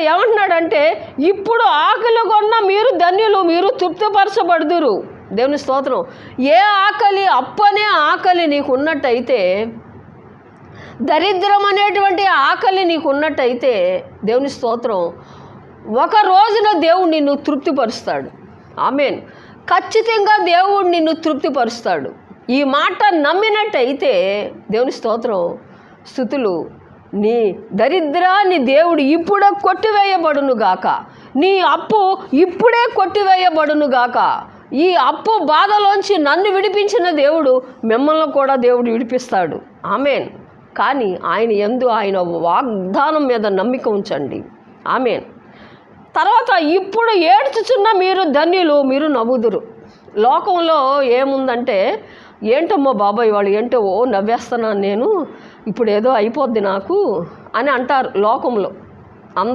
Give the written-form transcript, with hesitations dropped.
ఏమంటున్నాడంటే, ఇప్పుడు ఆకలి కొన్న మీరు ధన్యులు, మీరు తృప్తిపరచబడుదురు. దేవుని స్తోత్రం. ఏ ఆకలి, అప్పనే ఆకలి నీకు ఉన్నట్టయితే, దరిద్రం అనేటువంటి ఆకలి నీకు ఉన్నట్టయితే, దేవుని స్తోత్రం, ఒక రోజున దేవుడు నిన్ను తృప్తిపరుస్తాడు. ఆమేన్. ఖచ్చితంగా దేవుడు నిన్ను తృప్తిపరుస్తాడు. ఈ మాట నమ్మినట్టయితే, దేవుని స్తోత్రం, స్తుతులు, నీ దరిద్రాన్ని దేవుడు ఇప్పుడే కొట్టివేయబడును గాక. నీ అప్పు ఇప్పుడే కొట్టివేయబడును గాక. ఈ అప్పు బాధలోంచి నన్ను విడిపించిన దేవుడు మిమ్మల్ని కూడా దేవుడు విడిపిస్తాడు. ఆమేన్. కానీ ఆయన వాగ్దానం మీద నమ్మిక ఉంచండి. ఆమేన్. తర్వాత, ఇప్పుడు ఏడ్చుచున్న మీరు ధన్యులు, మీరు నవ్వుదురు. లోకంలో ఏముందంటే, ఏంటమ్మో బాబాయ్ వాళ్ళు ఏంటో నవ్వేస్తున్నాను నేను, ఇప్పుడు ఏదో అయిపోద్ది నాకు అని అంటారు లోకంలో అందరూ.